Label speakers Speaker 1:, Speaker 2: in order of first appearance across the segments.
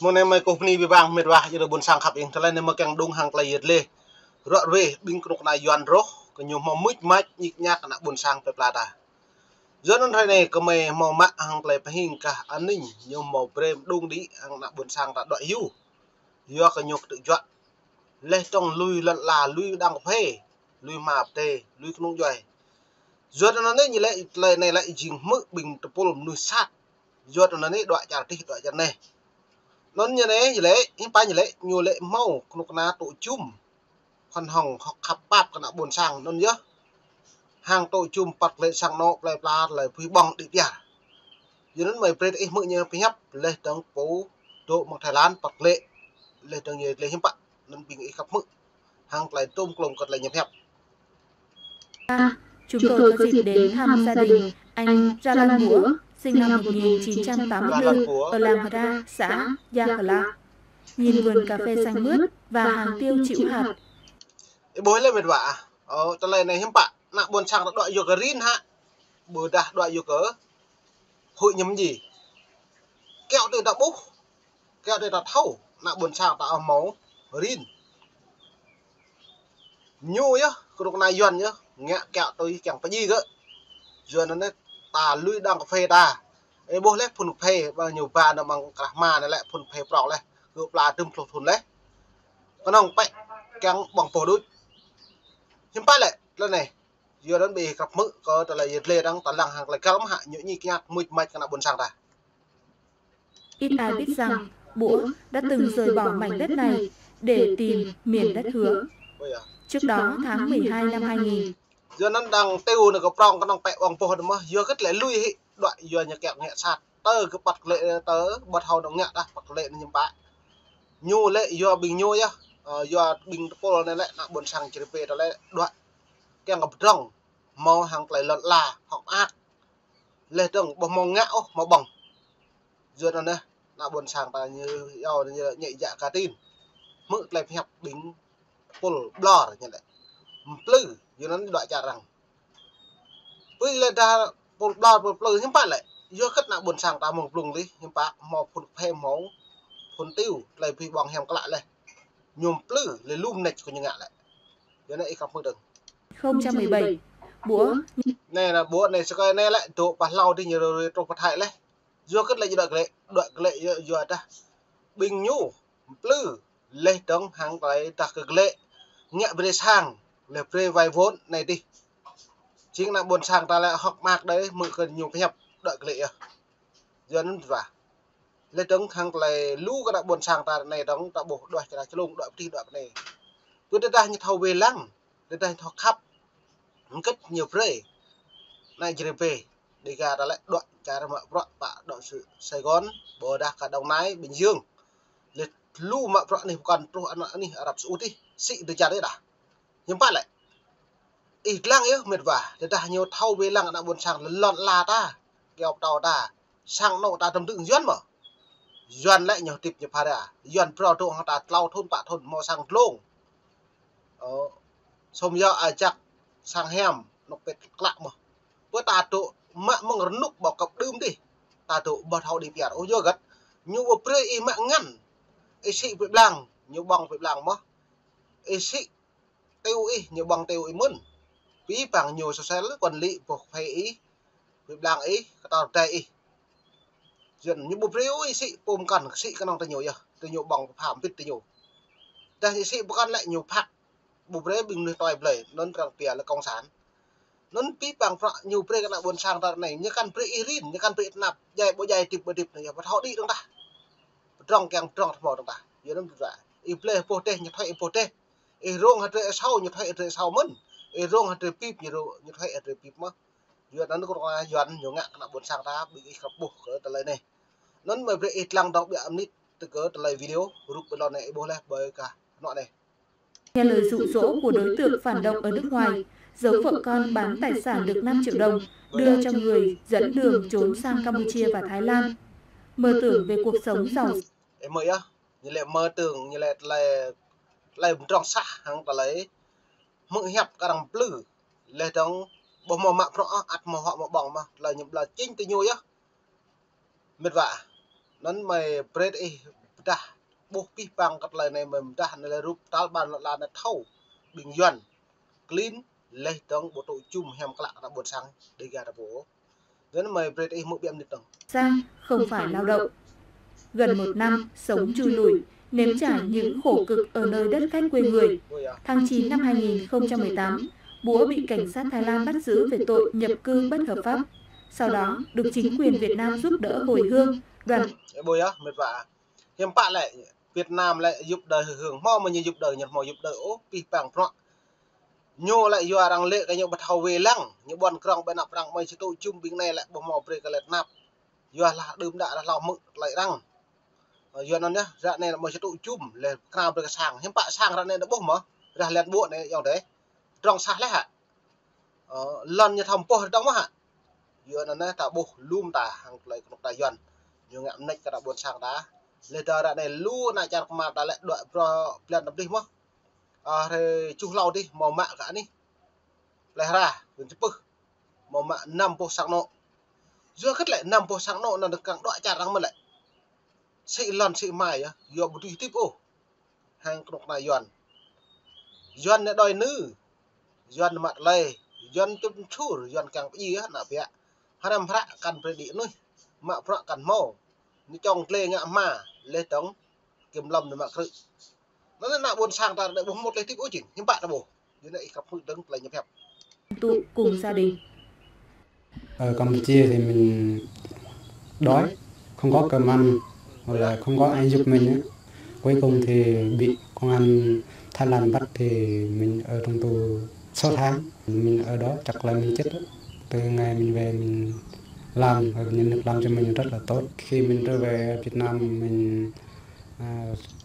Speaker 1: Một em mày cục ni bị bang mệt vả giờ buồn sang khắp in thay nên mà càng đông hàng play yết lê rõ về binh cục này yuan rô cái nhiều mà mít mát nhịp nhác là buồn sang pe plata giờ nó thay này có mày màu mạ hàng play phải hình cả an ninh nhiều màu prem đông đi hàng là buồn sang đã đợi hiu do cái nhục tự chọn lê trong lui lận là lui đang phê lui mà tê lui không doài giờ nó này như lệ này lại dừng mức bình tập polom nuôi sát giờ nó này đoạn trả tích đoạn trả này nó như thế như lệ những bài như lệ nhiều lệ mau nó na tổ chum phần hồng học khắp bạp cái nào buồn sang nó nhớ hàng tổ chum bật lệ sang nó lại là phi bong đi bia giờ nó mày pre ít mượn như phi hấp lệ trong phố độ một Thái Lan bật lệ trong như lệ hiếm bạn nên bình ít khắp mượn hàng lại tôm cồn cật lại nhập hẹp.
Speaker 2: Chúng tôi có dịp đến thăm gia đình anh Jalan Búa, sinh năm 1984 ở làng Hra, xã Yakla. Nhìn vườn cà phê xanh mướt và hàng tiêu chịu hạt.
Speaker 1: Bối lên mệt vả, tờ này hiếm bạn, nạ buồn sang đã đoạn vô cái rin ha, bữa đã đoạn vô cỡ hội nhầm gì, kẹo từ đã bút, kẹo từ đã thâu, nạ buồn sang đã máu rin, nhu nhá, cái lúc này dần nhá, nghe kẹo tôi chẳng phải gì cơ, giờ nó ta lui đang cà phê ta, bố lấy phun phê và nhiều bà nó bằng cả mà này lại phun phê bọc này, cứ là trùm phun phun đấy, con ông bẹ kẹo bằng phổ đôi. Nhưng phải lại lần này giờ đến bị gặp mự có trở lại lê đang tận lăng hàng lại cao lắm hạ những như kia mụt mạch cái nào buồn sang ta.
Speaker 2: Ít ai biết rằng Búa đã từng rời bỏ mảnh đất này để tìm miền đất hứa. Trước đó tháng 12 năm 2000
Speaker 1: giờ nó đang tiêu được cái prong cái đang bẹ bằng phổ mà giờ kết lại lui hi đoạn giờ nhà kẹo nhẹ sạt tơ cái bật lệ tớ bật hầu đồng nhẹ ta bật lệ như bạ nhu lệ giờ bình nhu nhá giờ bình pol này lại buồn sang chỉ về đó lại đoạn cái ngập rong màu hàng lại lợn là học ác lê trồng bằng màu ngạo màu bỏng giờ này là buồn sang ta như nhạy dạ cá tin mực lại hẹp bình pol blur như vậy plư giờ nó đoạn trả rằng với lên ra pol blur plư nhưng bạn lại giờ khất là buồn sang ta mong plùng đi nhưng bạn màu phun thêm máu phun tiêu lại bị bằng hèm cái lại này nhôm plư lấy lum nịch của những ngạ lại giờ này không mơ được
Speaker 2: 2017 Búa
Speaker 1: này là búa này sẽ coi này lại tụ bắt lau đi nhiều rồi tụ bắt hại lấy do kết lại đoạn lệ giờ ta bình nhu plư lệ trong hàng cái đặc cực lệ nhẹ về sang lệ pre vài vốn này đi chính là buồn sang ta lại học mạc đấy mực cần nhiều cái nhập đoạn lệ giờ nó và lệ trong hàng lại lú cái đoạn buồn sang ta này đóng ta bổ đoạn cái lông đoạn đi đoạn này cứ đây như thầu về lăng đây thầu khắp kết nhiều pre này chỉ về đi ra đã lại đoạn trả ra mọi đoạn đoạn sự Sài Gòn bờ đà cả Đồng Nai Bình Dương liệt lu mà đoạn này còn tu ăn này Ả Rập Xê Út đi xị từ trả đấy đã nhưng phải lại ít lăng ấy mệt vả để ta nhiều thâu về lăng đã buồn sang lợn là ta kẹo tàu ta sang nộ ta tâm tự duyên mà duyên lại nhiều tiệp nhập hà đã duyên pro tu họ ta lau thôn bạ thôn mò sang lông xong giờ ai chắc sang hem nó bệt lạ mà với ta tụ mạng mong nút bảo cặp đơm đi ta tụ bật hậu đi biển ô giờ gật như một pre y mạng ngăn ấy sĩ bị làng nhiều bằng bị làng mà ấy sĩ tiêu y nhiều bằng tiêu y mơn ví bằng nhiều số xe quản lý buộc phải ý bị làng ấy tao tệ y dần như một pre y sĩ ôm cần sĩ cái năng ta nhiều giờ từ nhiều bằng phạm biết từ nhiều ta sĩ bukan lại nhiều phạt bộ pre bình người toại lời nó rằng tiền là công sản nó pi bằng nhiều pre cái nào buồn sang ta này như căn pre irin như căn pre nạp dày bộ dày tiệp này và họ đi đâu ta trong càng trong mỏ đâu ta giờ nó ra i play pote như thay pote i rong hạt sau như thay sau mấn i rong hạt pip như thay pip mà giờ nó có dọn nhiều ngạ nào buồn sang ta bị khập buộc ở tại này nó mà pre ít lăng đọc bị âm nít từ cỡ tại video group bên này bố lại bởi cả nọ này
Speaker 2: nghe lời dụ dỗ của đối tượng phản động ở nước ngoài, giấu vợ con bán tài sản được 5 triệu đồng, đưa cho người dẫn đường trốn sang Campuchia và Thái Lan. Mơ tưởng về cuộc sống giàu.
Speaker 1: Em mới á, như lệ mơ tưởng như lệ trong xa hàng ta lấy mượn hẹp cả đằng plư lệ trong bộ mò mạng rõ ắt mò họ mò bỏng mà là chính từ nhui á mệt vả nó mày ta bố pi bằng cắt lại này mình ta này rụp tal ban là thâu bình dân clean lấy tông bộ tội chung hem các là buồn sang đây gà là bố nên mày về đây một biệm được tầng
Speaker 2: Sang không phải lao động. Gần 1 năm sống chui lủi, nếm trải những khổ cực ở nơi đất khách quê người. Tháng 9 năm 2018, Búa bị cảnh sát Thái Lan bắt giữ về tội nhập cư bất hợp pháp. Sau đó được chính quyền Việt Nam giúp đỡ hồi hương. Đoàn
Speaker 1: bồi á mệt vả hiếm bạn lại Việt Nam lại giúp đời hưởng mo mà như giúp đời Nhật mò giúp đời ố pi bằng pro nhô lại do đang lệ cái nhô bật hầu về lăng như bọn krong bên nạp răng mày chỉ tội chung bình này lại bom mò pre cái lệ nạp do là đơm đã là lao mực lại răng do nó nhá ra này là mày chỉ tội chung là cam cái sang hiếm bạn sang ra này nó bom mà ra lên buồn này dòng đấy trong xa lấy hả lần như thầm po đóng hả do nó ta bố lum ta hàng lại một đại dần nhiều ngạm nách cái đã buồn sang đá lệ tờ đã này lu lại chặt mà đã lại đợi pro plan đập đi mất thì chung lâu đi màu mạ cả đi lại ra mình chụp màu mạ 5 po sang nộ giữa kết lại 5 po sang nộ là được càng đọa chặt răng mà lại sĩ lần sĩ mày á do một tí tiếp ô hàng một đại dần để đòi nữ dần mặt lề dần chụp chu dần càng gì á là vậy hai năm phá cần phải điện nuôi mạ phá cần màu như trong lê ngạ mà lê tống kiếm lâm để mạ cự nó là buồn sang ta lại bốn một lê tiếp ối chỉnh nhưng bạn là bổ như vậy gặp phương đứng lại nhập hẹp
Speaker 2: tụ cùng gia đình.
Speaker 3: Ở Campuchia thì mình đói, không có cơm ăn, hoặc là không có ai giúp mình ấy. Cuối cùng thì bị công an Thái Lan bắt thì mình ở trong tù 6 tháng. Mình ở đó chắc là mình chết đó. Từ ngày mình về mình làm, và nhân lực làm cho mình rất là tốt. Khi mình trở về Việt Nam mình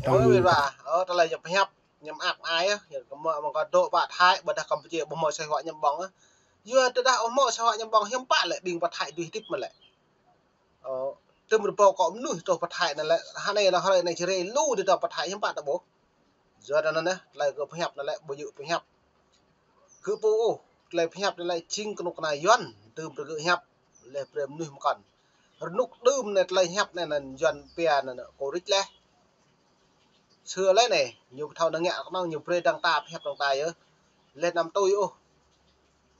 Speaker 1: trong người bà ở đây là nhập hẹp nhầm ạc ai á mà còn độ bạn hai bật đặc Campuchia bộ mồi xoay họ nhầm bóng á vừa từ đã mồi xoay họ nhầm bóng hiếm bạn lại bình vật hại tùy tiếp mà lại từ một bộ có nuôi đồ vật hại này lại hai này là hai này chỉ để lưu để đồ vật hại hiếm bạn đã bố giờ đó nó lại gặp hẹp nó lại bồi dự hẹp cứ bố lại hẹp lại chinh cái này doan từ một cái hẹp lại prem nuôi một con nút đơm này lại hẹp này là doan pè này cổ rít lẽ xưa lấy này nhiều thầu nó ngẹo nó nhiều pre đăng tạp hẹp đăng tài á lên năm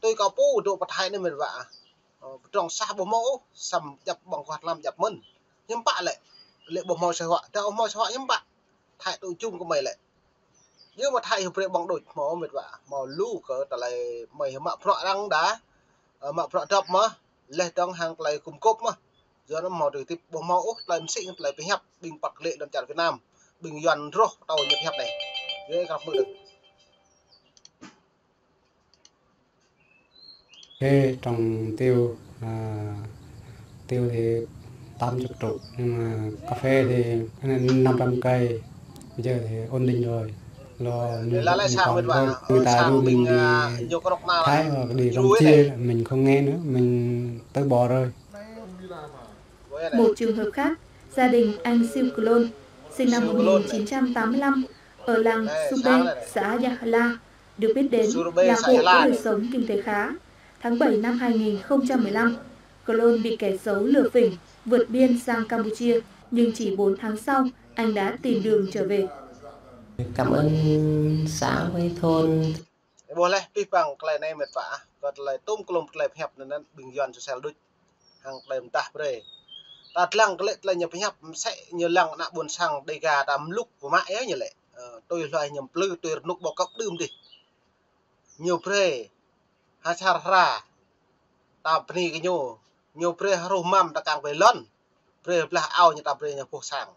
Speaker 1: tôi có bố đồ vật hại nên mình vạ trong xa bộ mẫu sầm dập bằng quạt làm dập mân nhưng bạn lại bộ mồi xã hội theo mồi xã hội nhưng bạn thay đội chung của mày lại nhưng mà thay hợp bằng đội mỏ mệt vả mỏ lú cỡ tại lại mày mà phọ đăng đá mà phọ trọc mà lên trong hàng lại cùng cốp mà giờ nó mỏ được tiếp bộ mẫu lại xịn lại phải hẹp bình bạc lệ đoàn trại Việt Nam bình dần rô tàu nhập hẹp này dễ gặp được
Speaker 3: cái trồng tiêu tiêu thì 80 trụ nhưng mà cà phê thì 500 cây bây giờ thì ổn định rồi lo người ta đưa mình đi Thái hoặc đi Campuchia mình không nghe nữa mình tới bò rồi.
Speaker 2: Một trường hợp khác, gia đình anh Siêu Clon sinh năm 1985 ở làng Sube, xã Yahla, được biết đến là hộ có đời sống kinh tế khá. Tháng 7 năm 2015, Clon bị kẻ xấu lừa phỉnh vượt biên sang Campuchia, nhưng chỉ 4 tháng sau, anh đã tìm đường trở về.
Speaker 4: Cảm ơn xã với thôn.
Speaker 1: Bố này, tuy bằng cái này mệt vả, còn lại tôm cùng cái hẹp nên bình dần cho xe đôi hàng đêm ta về. Ta lăng cái lại nhập hẹp sẽ như lăng nạ buồn sang đầy gà đám lúc của mãi ấy như lệ. Tôi loài nhầm lư tôi nục bỏ cốc đơm đi. Nhiều pre hachara ta pni cái nhiều pre haru mam ta càng về lớn. Pre là ao như ta pre nhà phố sang.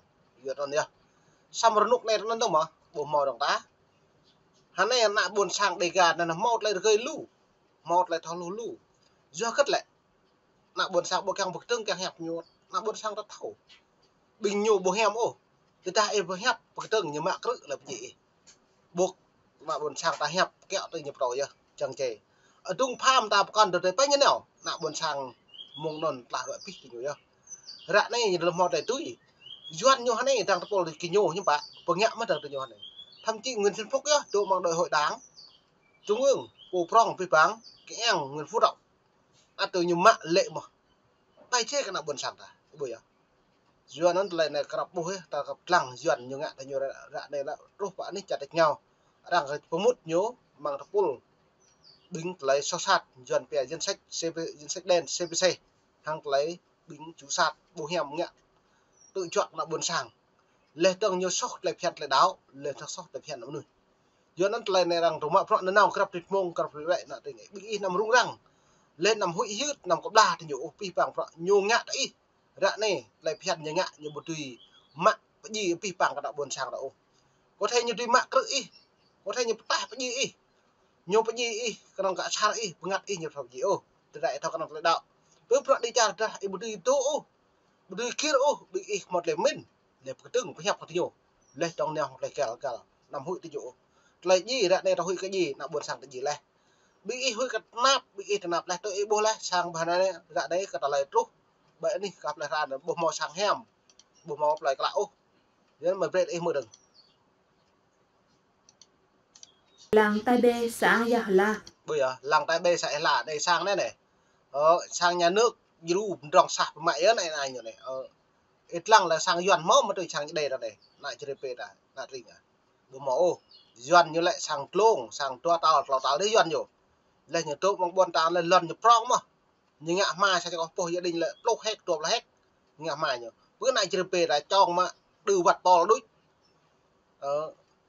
Speaker 1: Giờ đó nhá. Xong rồi nục này nó đâu mà bộ mò đồng ta. Hắn này nạ buồn sang đầy gà là một lại gây lú, một lại thò lú do cất lại nạ buồn sang bộ càng bực tương càng hẹp nhiều nạ buồn sang rất thầu bình nhiều bộ hẻm ô người ta em hẹp bực tương như mạ cự là gì buộc nạ buồn sang ta hẹp kẹo từ nhập rồi chưa chẳng chề ở trung farm ta còn được tới như nào nạ buồn sang mông non là gọi pít nhiều chưa rạ này là một đại túi doan nhiều hắn này đang tập được kinh nhiều nhưng bạn bộ nhẹ mất được nhiều hắn này thậm chí Nguyễn Xuân Phúc á, độ bằng đội hội đáng trung ương bộ prong phi báng cái em Nguyễn Phú Trọng từ nhiều mạng lệ mà tay chết cái nào buồn sảng ta bây giờ duyên nó lại này gặp bố ấy ta gặp lăng duyên nhiều ngạ ta nhiều ra đây là rốt bạn ấy chặt được nhau đang cái mút nhớ mang thập pul bính lấy so sát duyên bè dân sách dân sách đen CPC hàng lấy bính chú sát bố hèm ngạ tự chọn là buồn sàng lê tông nhiều sốc lại phèn lại đáo lê thắc sốc lại phèn lắm nuôi duyên nó lại này rằng thủ mạ phọn nó nào gặp tuyệt mông gặp vậy là tình ấy bính nằm rung răng lên nằm hụi hít nằm có đa thì nhiều pi bằng phọn nhiều ngạ đấy ra này lại phèn nhiều ngạ nhiều một tùy mạ gì pi bằng cái đạo buồn sàng đạo có thể như tùy mạ cự có thể như ta cái gì nhiều cái gì cái năng cả xa ấy ngặt nhiều thằng gì từ đại thằng cái năng lại đạo bước đoạn đi cha ra một đi tố một đi kia bị một lệ mình để cái từng phải học cái nhiều lên trong nhau lại cả nằm hụi cái chỗ lại gì ra đây tao hụi cái gì nào buồn sang cái gì lại bị hụi cái nắp bị cái nắp lại tôi bố lại sang bàn này ra đấy cái tao lại trúc vậy đi gặp lại ra là bộ màu sang hem bộ màu lại cái lão nên mà về đây mở đừng
Speaker 2: Làng Tai Bê, xã Gia La.
Speaker 1: bây giờ làng Tai Bê sẽ là đây sang đây này sang nhà nước dù rong sạp mày ở này như này ít lăng là sang yuan máu mà tôi sang đây là này lại GDP là rình à bố mẫu yuan như lại sang tlong sang tua tao đấy yuan nhiều lên nhà tôi mong buôn tao lên lần như prong mà như ngã mai sao có po gia đình là lốc hết tuột là hết ngã mai nhiều bữa nay GDP là cho mà đưa vật to đuôi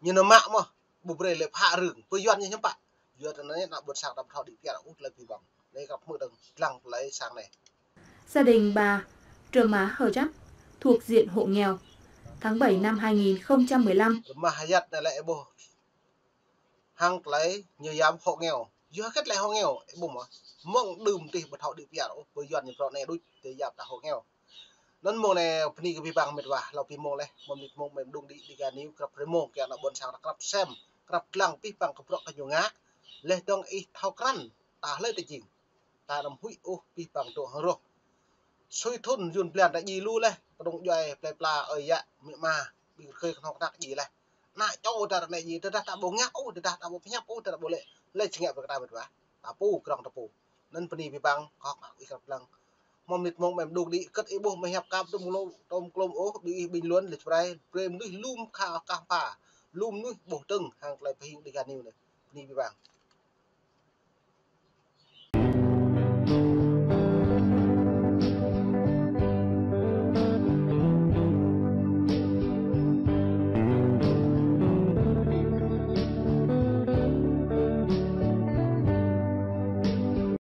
Speaker 1: như nó mạo mà bù bề lệ hạ rừng với yuan như nhắm bạn yuan nó là buôn sang đâm thao đi kia là út lên vì bằng đây gặp mưa đừng lăng lấy sang này.
Speaker 2: Gia đình bà Trờ Má Hờ Chắp thuộc diện hộ nghèo. Tháng 7 năm 2015.
Speaker 1: Mà hayat này lại bố hàng lấy nhiều giám hộ nghèo giữa kết lại hộ nghèo bố mà mong đùm thì bật họ đi bịa với yuan như này đôi thì giáp cả hộ nghèo nên mong này pni cái bằng mệt vàเราpin mong này mong mình đung đi cái níu gặp cái mong cái nó buồn sang gặp xem gặp lăng pi bằng cái cái nhiều ngã lên trong ít thao cắn ta lên tới chỉnh ta làm hụi pi bằng tổ hàng rồi xôi thôn dùn plàn tại gì luôn này cái đồng doài pla ở dạ miệng mà bị khơi không đặt gì này nãy cho ta này gì ta bố ngã ta bố nhấp ta bố lệ lên chỉnh được ta mệt và ta pu cái đồng pu nên pni pi bằng có gặp lăng mong mệt mong em đục đi cất ấy bố mày hẹp cam tôm clom bị bình luận lịch phải prem núi lum khao cam pa lum núi bổ tưng hàng lại phải đi gan nhiều này đi bằng